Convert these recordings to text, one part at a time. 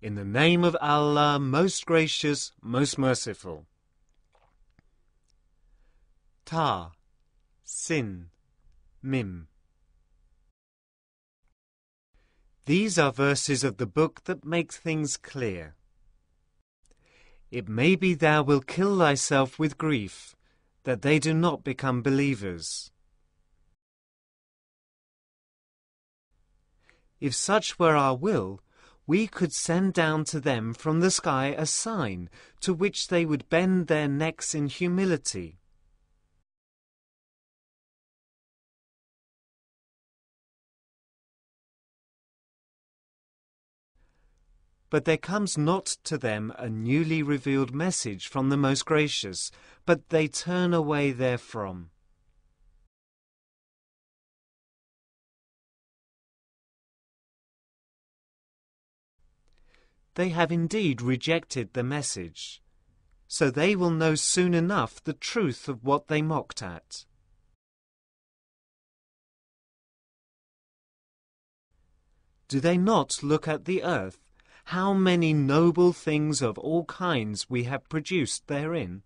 In the name of Allah, most gracious, most merciful. Ta, Sin, Mim. These are verses of the book that make things clear. It may be thou wilt kill thyself with grief, that they do not become believers. If such were our will, we could send down to them from the sky a sign to which they would bend their necks in humility. But there comes not to them a newly revealed message from the Most Gracious, but they turn away therefrom. They have indeed rejected the message, so they will know soon enough the truth of what they mocked at. Do they not look at the earth, how many noble things of all kinds we have produced therein?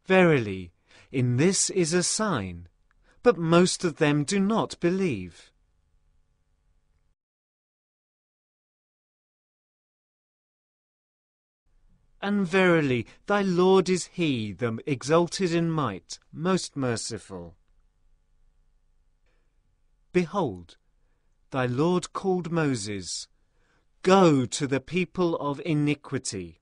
Verily, in this is a sign, but most of them do not believe. And verily, thy Lord is He, the exalted in might, most merciful. Behold, thy Lord called Moses, Go to the people of iniquity.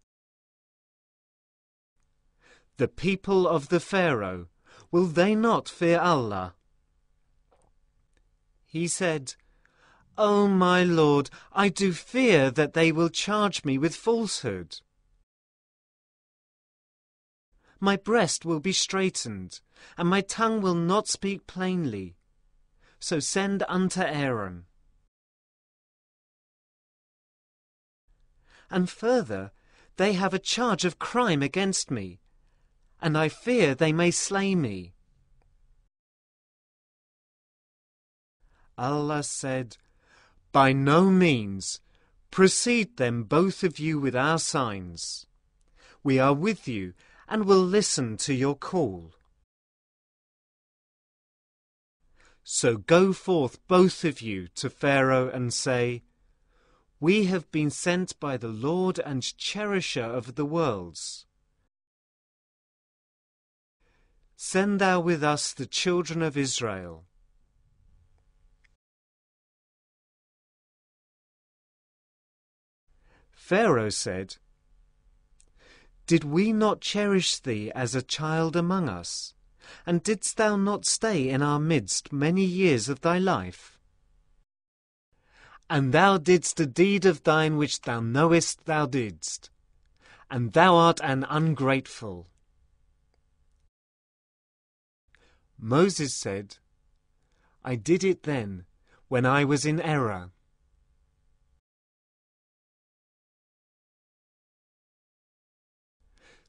The people of the Pharaoh, will they not fear Allah? He said, O my Lord, I do fear that they will charge me with falsehood. My breast will be straitened, and my tongue will not speak plainly. So send unto Aaron. And further, they have a charge of crime against me, and I fear they may slay me. Allah said, By no means. Proceed then both of you with our signs. We are with you, and will listen to your call. So go forth both of you to Pharaoh and say, We have been sent by the Lord and Cherisher of the worlds. Send thou with us the children of Israel. Pharaoh said, Did we not cherish thee as a child among us? And didst thou not stay in our midst many years of thy life? And thou didst a deed of thine which thou knowest thou didst, and thou art an ungrateful. Moses said, I did it then, when I was in error.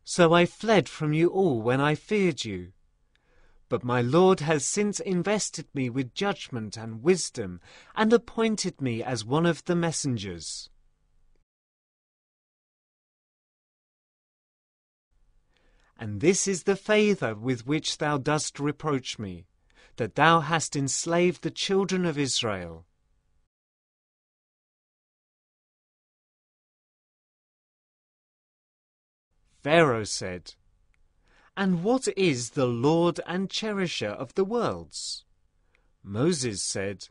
So I fled from you all when I feared you. But my Lord has since invested me with judgment and wisdom, and appointed me as one of the messengers. And this is the favour with which thou dost reproach me, that thou hast enslaved the children of Israel. Pharaoh said, And what is the Lord and Cherisher of the worlds? Moses said,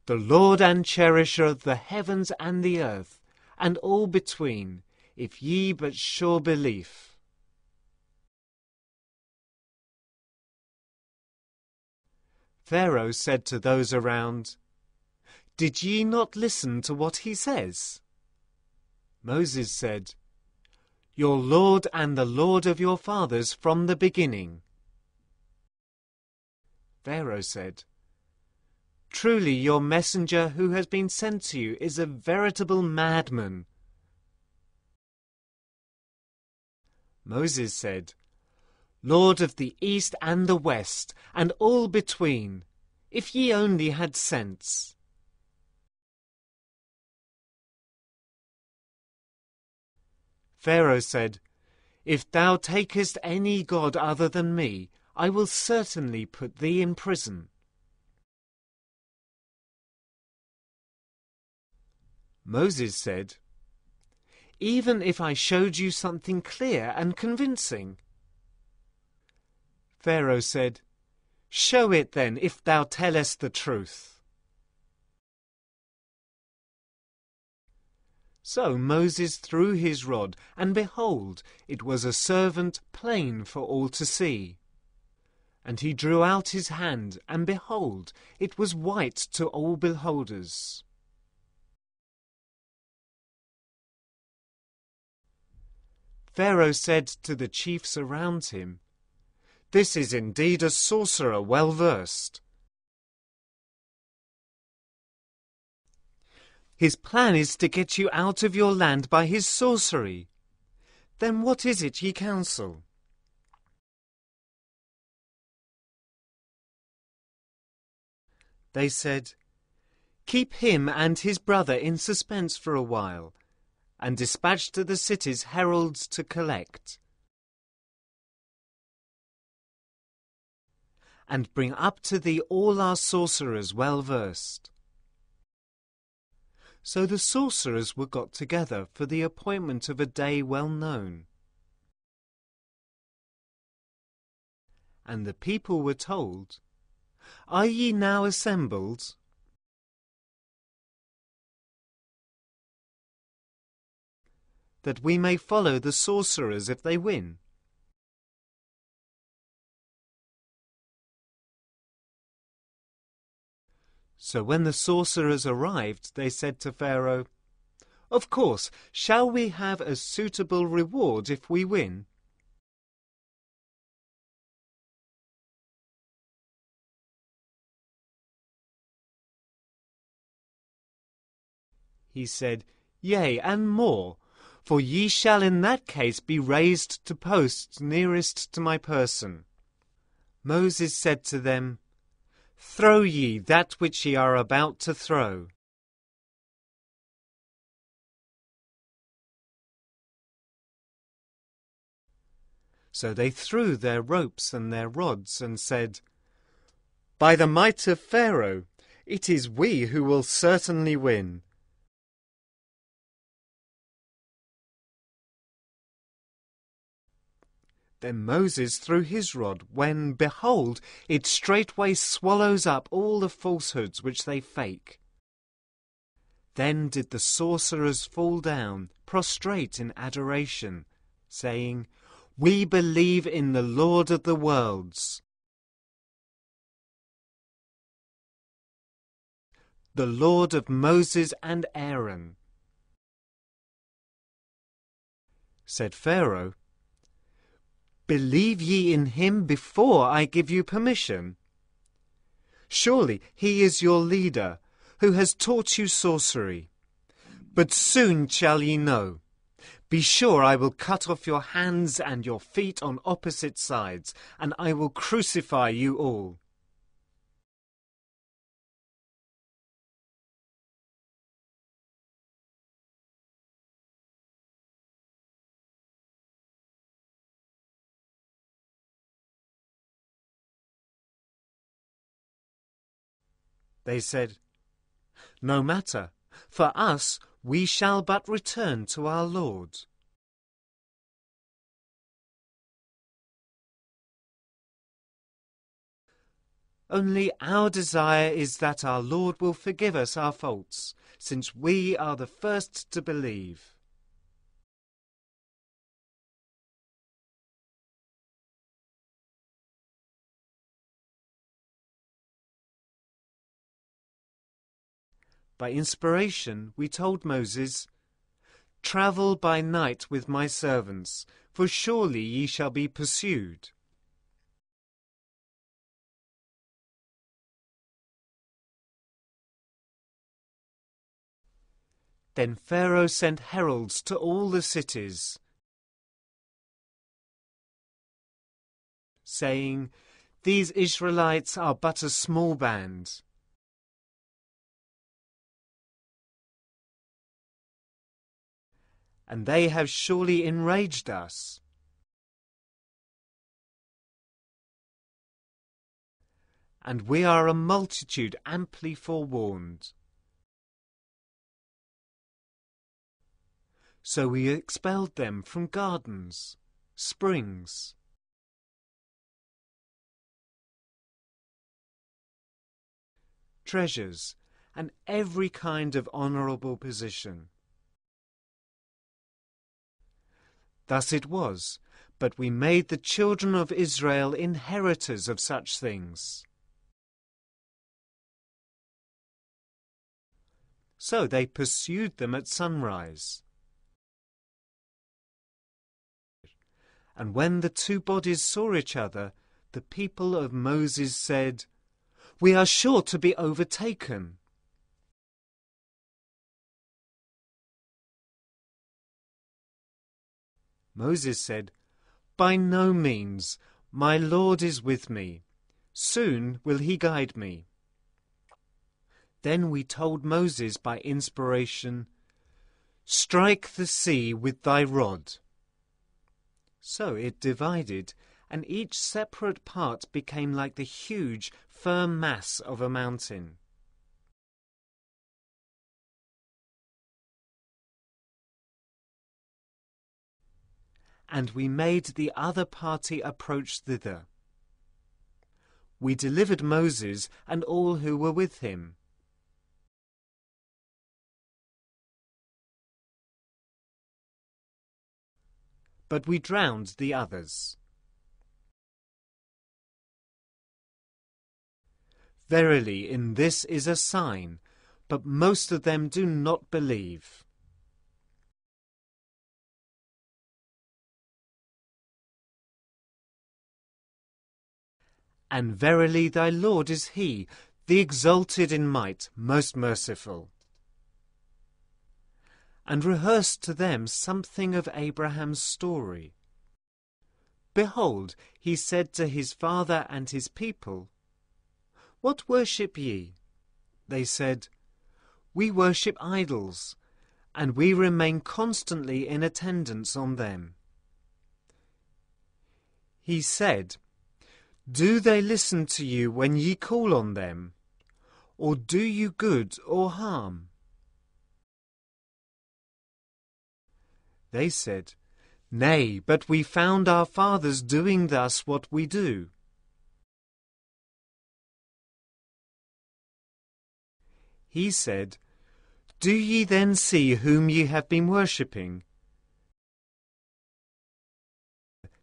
The Lord and Cherisher of the heavens and the earth, and all between, if ye but sure belief. Pharaoh said to those around, Did ye not listen to what he says? Moses said, Your Lord and the Lord of your fathers from the beginning. Pharaoh said, Truly your messenger who has been sent to you is a veritable madman. Moses said, Lord of the east and the west, and all between, If ye only had sense. Pharaoh said, If thou takest any god other than me, I will certainly put thee in prison. Moses said, Even if I showed you something clear and convincing. Pharaoh said, Show it then, if thou tellest the truth. So Moses threw his rod, and behold, it was a serpent plain for all to see. And he drew out his hand, and behold, it was white to all beholders. Pharaoh said to the chiefs around him, This is indeed a sorcerer well versed. His plan is to get you out of your land by his sorcery. Then what is it ye counsel? They said, Keep him and his brother in suspense for a while, and dispatch to the cities heralds to collect. And bring up to thee all our sorcerers well versed. So the sorcerers were got together for the appointment of a day well known. And the people were told, Are ye now assembled? That we may follow the sorcerers if they win. So when the sorcerers arrived, they said to Pharaoh, Of course, shall we have a suitable reward if we win? He said, Yea, and more, for ye shall in that case be raised to posts nearest to my person. Moses said to them, Throw ye that which ye are about to throw. So they threw their ropes and their rods, and said, By the might of Pharaoh, it is we who will certainly win. Then Moses threw his rod, when, behold, it straightway swallows up all the falsehoods which they fake. Then did the sorcerers fall down, prostrate in adoration, saying, We believe in the Lord of the worlds, the Lord of Moses and Aaron. Said Pharaoh, Believe ye in him before I give you permission. Surely he is your leader, who has taught you sorcery. But soon shall ye know. Be sure I will cut off your hands and your feet on opposite sides, and I will crucify you all. They said, No matter, for us we shall but return to our Lord. Only our desire is that our Lord will forgive us our faults, since we are the first to believe. By inspiration we told Moses, Travel by night with my servants, for surely ye shall be pursued. Then Pharaoh sent heralds to all the cities, saying, these Israelites are but a small band. And they have surely enraged us. And we are a multitude amply forewarned. So we expelled them from gardens, springs, treasures, and every kind of honourable position. Thus it was, but we made the children of Israel inheritors of such things. So they pursued them at sunrise. And when the two bodies saw each other, the people of Moses said, "We are sure to be overtaken." Moses said, "By no means, my Lord is with me. Soon will he guide me." Then we told Moses by inspiration, "Strike the sea with thy rod." So it divided, and each separate part became like the huge, firm mass of a mountain. And we made the other party approach thither. We delivered Moses and all who were with him. But we drowned the others. Verily, in this is a sign, but most of them do not believe. And verily thy Lord is he, the exalted in might, most merciful. And rehearsed to them something of Abraham's story. Behold, he said to his father and his people, "What worship ye?" They said, "We worship idols, and we remain constantly in attendance on them." He said, "Do they listen to you when ye call on them? Or do you good or harm?" They said, "Nay, but we found our fathers doing thus what we do." He said, "Do ye then see whom ye have been worshipping,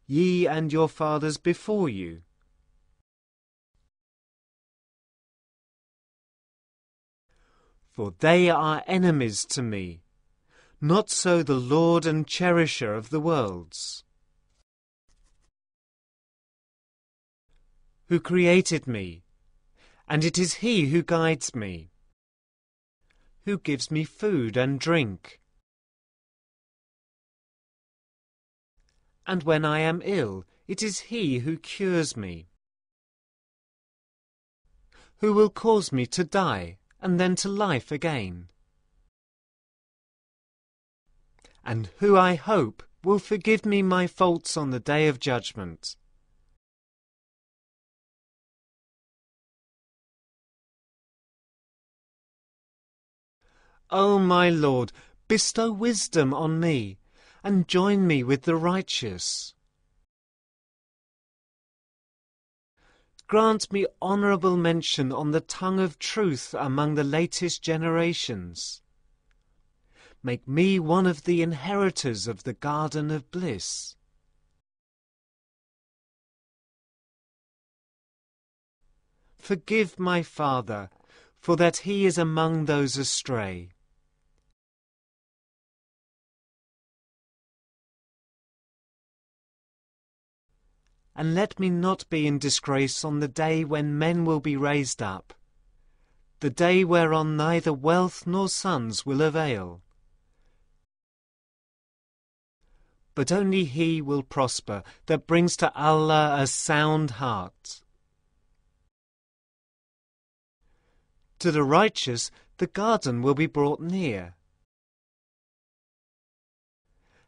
ye and your fathers before you? For they are enemies to me. Not so the Lord and cherisher of the worlds, who created me, and it is he who guides me, who gives me food and drink. And when I am ill, it is he who cures me, who will cause me to die and then to life again, and who I hope will forgive me my faults on the day of judgment. O my Lord, bestow wisdom on me, and join me with the righteous. Grant me honourable mention on the tongue of truth among the latest generations. Make me one of the inheritors of the garden of bliss. Forgive my father, for that he is among those astray. And let me not be in disgrace on the day when men will be raised up, the day whereon neither wealth nor sons will avail, but only he will prosper that brings to Allah a sound heart. To the righteous, the garden will be brought near.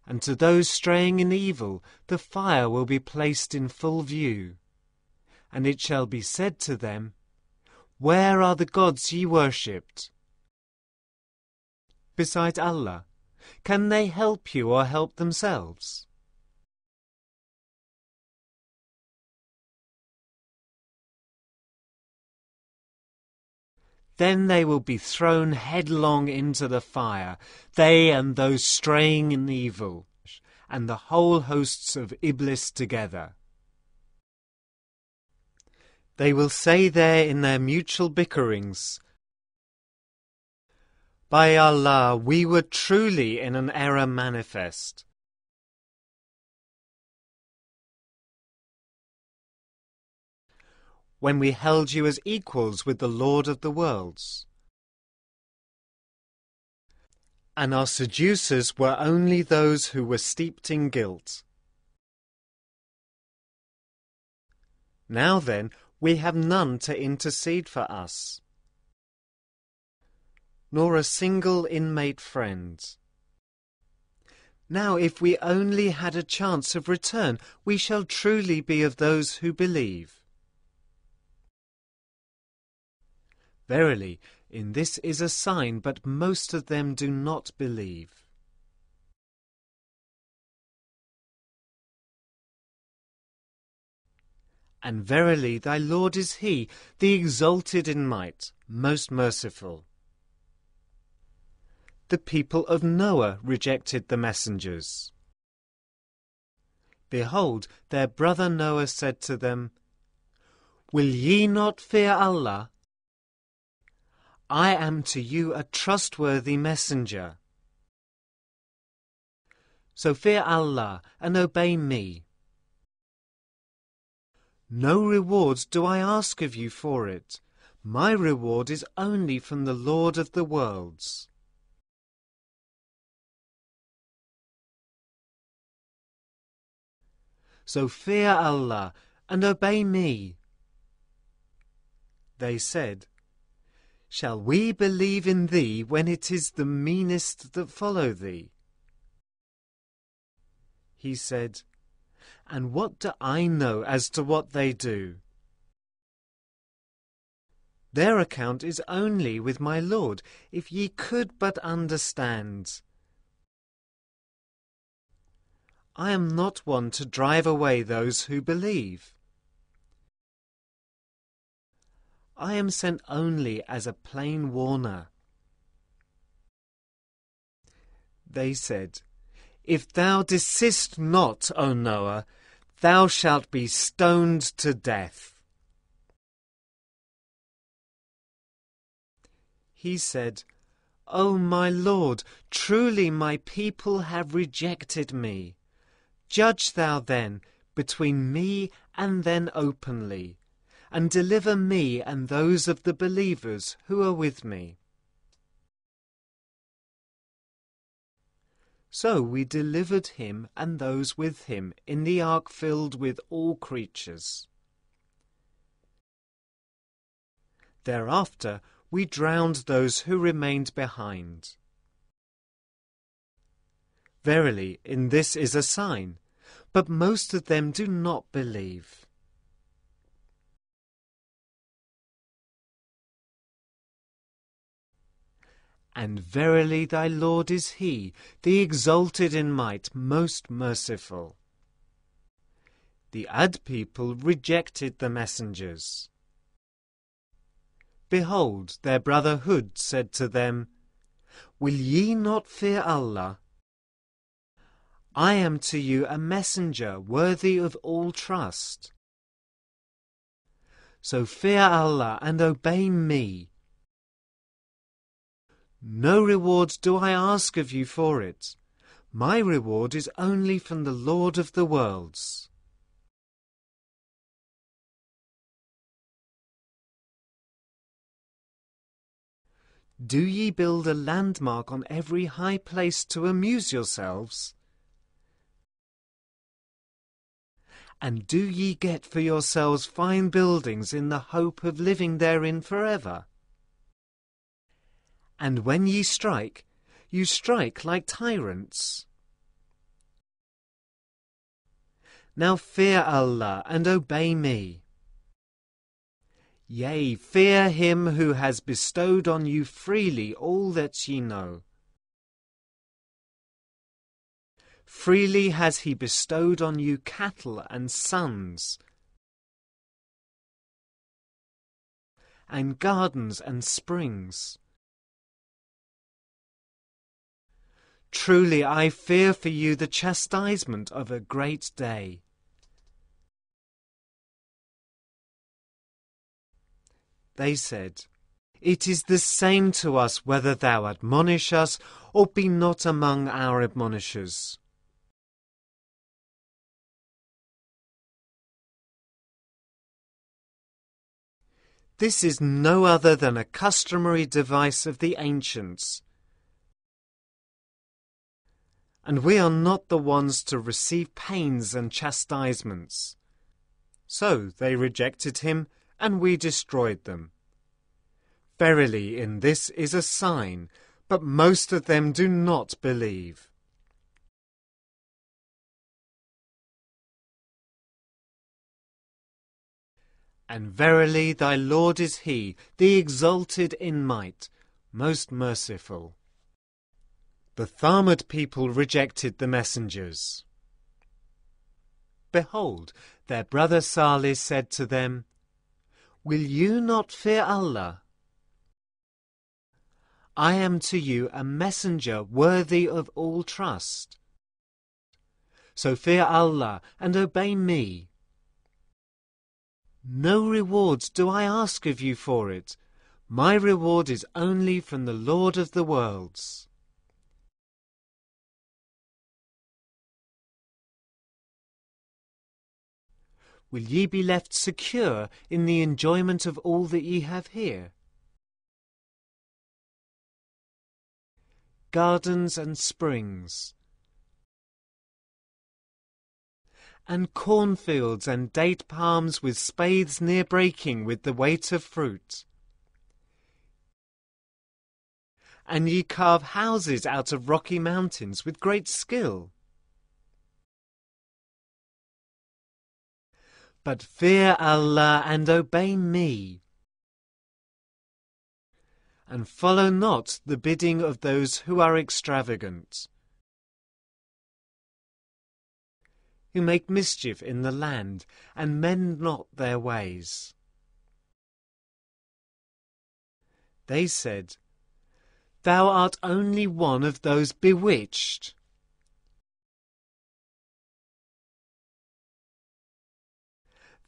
And to those straying in evil, the fire will be placed in full view. And it shall be said to them, Where are the gods ye worshipped? Besides Allah, can they help you or help themselves? Then they will be thrown headlong into the fire, they and those straying in evil, and the whole hosts of Iblis together. They will say there in their mutual bickerings, By Allah, we were truly in an error manifest. When we held you as equals with the Lord of the worlds. And our seducers were only those who were steeped in guilt. Now then, we have none to intercede for us, nor a single inmate friend. Now if we only had a chance of return, we shall truly be of those who believe. Verily, in this is a sign, but most of them do not believe. And verily thy Lord is He, the exalted in might, most merciful. The people of Noah rejected the messengers. Behold, their brother Noah said to them, Will ye not fear Allah? I am to you a trustworthy messenger. So fear Allah and obey me. No reward do I ask of you for it. My reward is only from the Lord of the worlds. So fear Allah and obey me. They said, Shall we believe in thee when it is the meanest that follow thee? He said, And what do I know as to what they do? Their account is only with my Lord, if ye could but understand. I am not one to drive away those who believe. I am sent only as a plain warner. They said, If thou desist not, O Noah, thou shalt be stoned to death. He said, O my Lord, truly my people have rejected me. Judge thou then between me and them openly, and deliver me and those of the believers who are with me. So we delivered him and those with him in the ark filled with all creatures. Thereafter we drowned those who remained behind. Verily, in this is a sign, but most of them do not believe. And verily thy Lord is He, the exalted in might, most merciful. The Ad people rejected the messengers. Behold, their brother Hud said to them, Will ye not fear Allah? I am to you a messenger worthy of all trust. So fear Allah and obey me. No reward do I ask of you for it. My reward is only from the Lord of the worlds. Do ye build a landmark on every high place to amuse yourselves? And do ye get for yourselves fine buildings in the hope of living therein forever? And when ye strike, you strike like tyrants. Now fear Allah and obey me. Yea, fear him who has bestowed on you freely all that ye know. Freely has he bestowed on you cattle and sons, and gardens and springs. Truly I fear for you the chastisement of a great day. They said, It is the same to us whether thou admonish us or be not among our admonishers. This is no other than a customary device of the ancients, and we are not the ones to receive pains and chastisements. So they rejected him, and we destroyed them. Verily, in this is a sign, but most of them do not believe. And verily thy Lord is He, the exalted in might, most merciful. The Thamud people rejected the messengers. Behold, their brother Salih said to them, Will you not fear Allah? I am to you a messenger worthy of all trust. So fear Allah and obey me. No reward do I ask of you for it. My reward is only from the Lord of the worlds. Will ye be left secure in the enjoyment of all that ye have here? Gardens and springs, and cornfields and date palms with spathes near breaking with the weight of fruit. And ye carve houses out of rocky mountains with great skill. But fear Allah and obey me, and follow not the bidding of those who are extravagant, who make mischief in the land, and mend not their ways. They said, Thou art only one of those bewitched.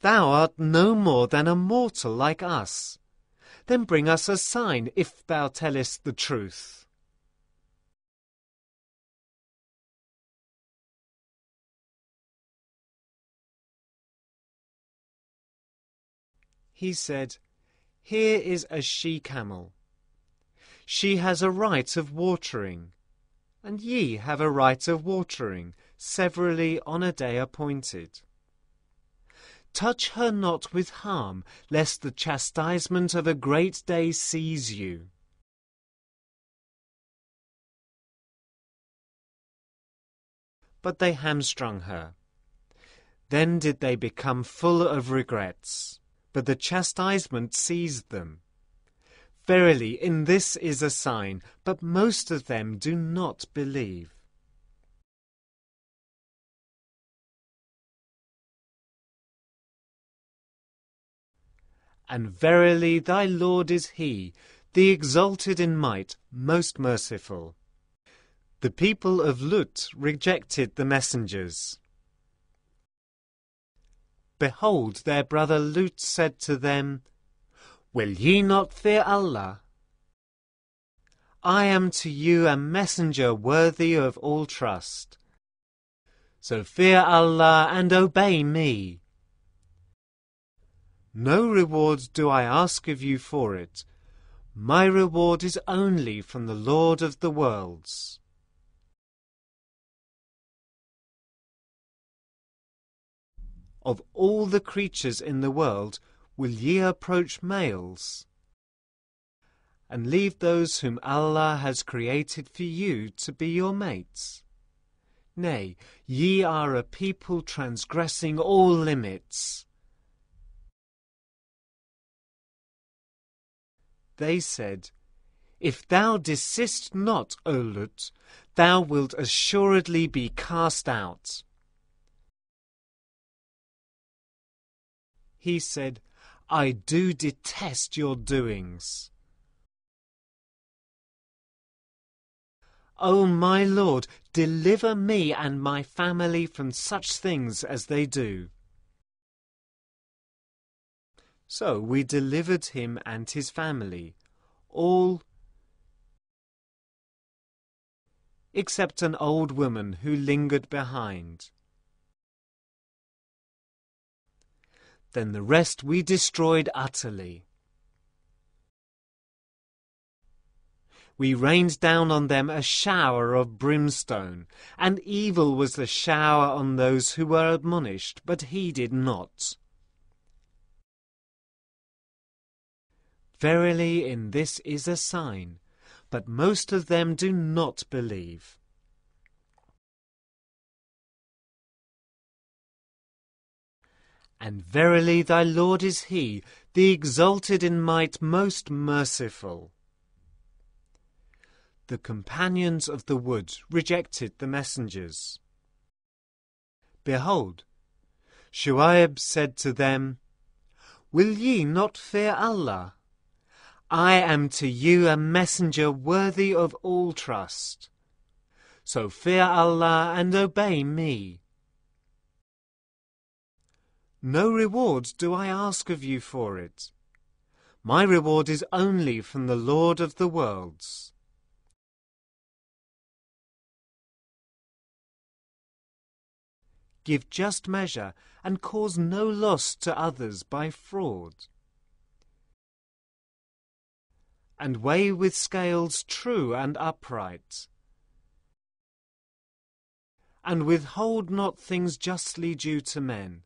Thou art no more than a mortal like us. Then bring us a sign if thou tellest the truth. He said, Here is a she-camel. She has a right of watering, and ye have a right of watering, severally on a day appointed. Touch her not with harm, lest the chastisement of a great day seize you. But they hamstrung her. Then did they become full of regrets, but the chastisement seized them. Verily, in this is a sign, but most of them do not believe. And verily thy Lord is He, the exalted in might, most merciful. The people of Lut rejected the messengers. Behold, their brother Lut said to them, Will ye not fear Allah? I am to you a messenger worthy of all trust. So fear Allah and obey me. No reward do I ask of you for it. My reward is only from the Lord of the worlds. Of all the creatures in the world, will ye approach males? and leave those whom Allah has created for you to be your mates. Nay, ye are a people transgressing all limits. They said, If thou desist not, O Lut, thou wilt assuredly be cast out. He said, I do detest your doings. O my Lord, deliver me and my family from such things as they do. So we delivered him and his family, all except an old woman who lingered behind. Then the rest we destroyed utterly. We rained down on them a shower of brimstone, and evil was the shower on those who were admonished, but heeded not. Verily, in this is a sign, but most of them do not believe. And verily thy Lord is He, the exalted in might, most merciful. The companions of the wood rejected the messengers. Behold, Shuaib said to them, Will ye not fear Allah? I am to you a messenger worthy of all trust. So fear Allah and obey me. No reward do I ask of you for it. My reward is only from the Lord of the worlds. Give just measure and cause no loss to others by fraud. And weigh with scales true and upright. And withhold not things justly due to men,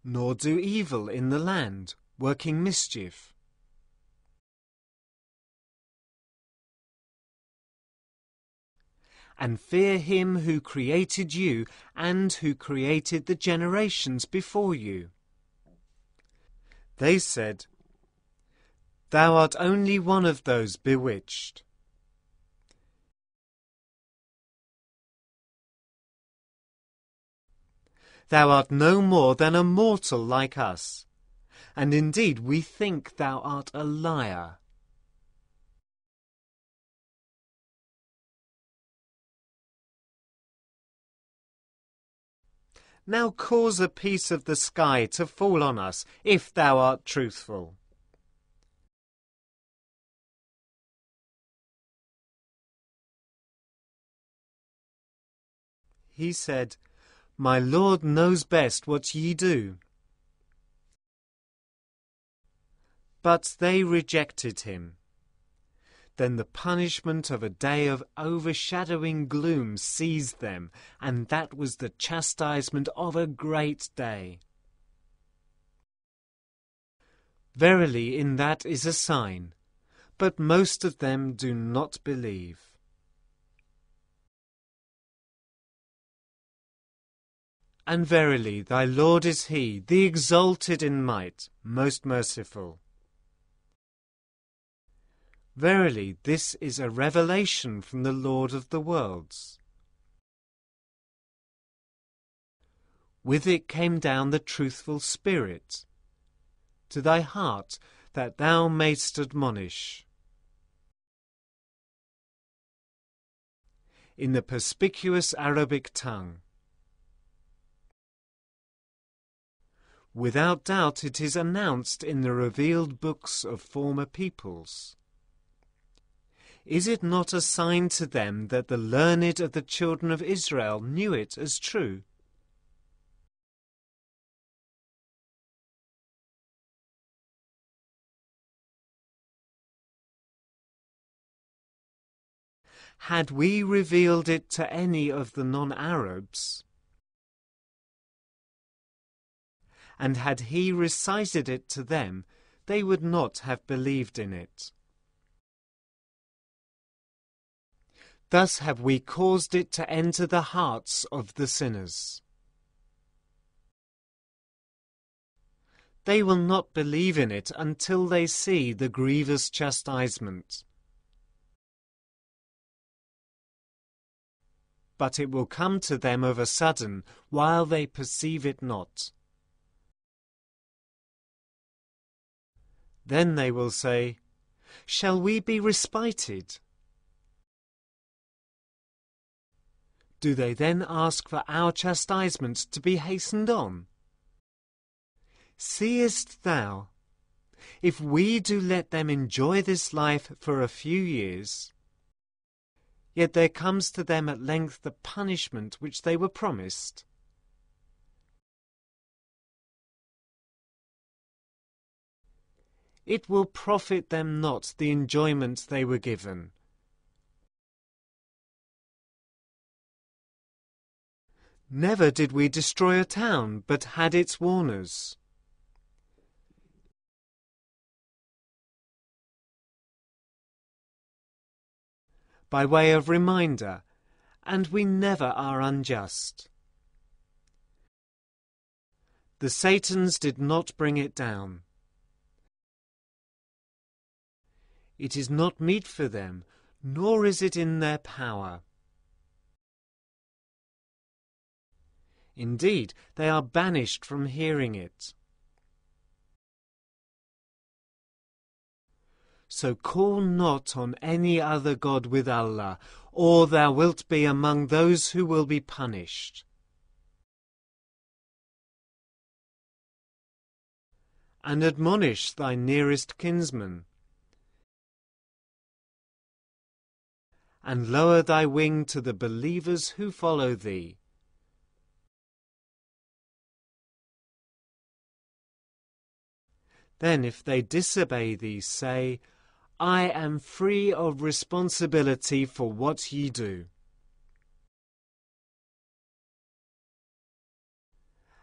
nor do evil in the land, working mischief. And fear him who created you and who created the generations before you. They said, Thou art only one of those bewitched. Thou art no more than a mortal like us, and indeed we think thou art a liar. Now cause a piece of the sky to fall on us, if thou art truthful. He said, My Lord knows best what ye do. But they rejected him. Then the punishment of a day of overshadowing gloom seized them, and that was the chastisement of a great day. Verily, in that is a sign, but most of them do not believe. And verily, thy Lord is He, the exalted in might, most merciful. Verily, this is a revelation from the Lord of the worlds. With it came down the truthful Spirit to thy heart, that thou mayst admonish. In the perspicuous Arabic tongue. Without doubt it is announced in the revealed books of former peoples. Is it not a sign to them that the learned of the children of Israel knew it as true? Had we revealed it to any of the non-Arabs, and had he recited it to them, they would not have believed in it. Thus have we caused it to enter the hearts of the sinners. They will not believe in it until they see the grievous chastisement. But it will come to them of a sudden, while they perceive it not. Then they will say, "Shall we be respited?" Do they then ask for our chastisement to be hastened on? Seest thou, if we do let them enjoy this life for a few years, yet there comes to them at length the punishment which they were promised. It will profit them not the enjoyment they were given. Never did we destroy a town, but had its warners. By way of reminder, and we never are unjust. The Satans did not bring it down. It is not meet for them, nor is it in their power. Indeed, they are banished from hearing it. So call not on any other God with Allah, or thou wilt be among those who will be punished. And admonish thy nearest kinsman, and lower thy wing to the believers who follow thee. Then if they disobey thee, say, I am free of responsibility for what ye do.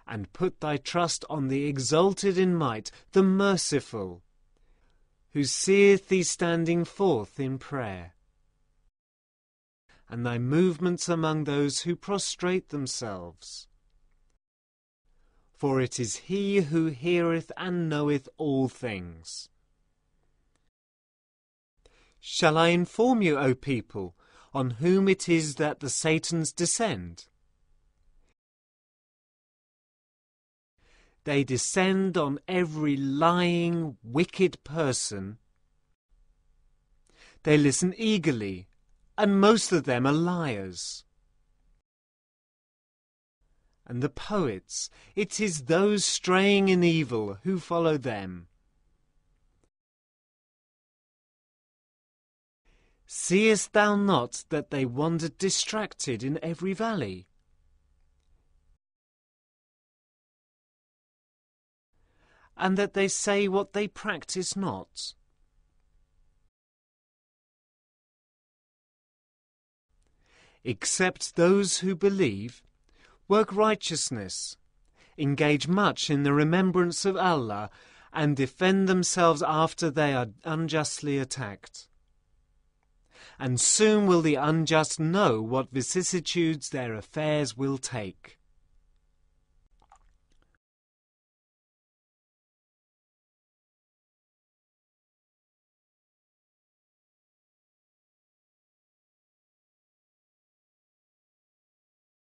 And put thy trust on the exalted in might, the merciful, who seeth thee standing forth in prayer, and thy movements among those who prostrate themselves. For it is he who heareth and knoweth all things. Shall I inform you, O people, on whom it is that the Satans descend? They descend on every lying, wicked person. They listen eagerly, and most of them are liars. And the poets, it is those straying in evil who follow them. Seest thou not that they wandered distracted in every valley? And that they say what they practice not? Except those who believe, work righteousness, engage much in the remembrance of Allah, and defend themselves after they are unjustly attacked. And soon will the unjust know what vicissitudes their affairs will take.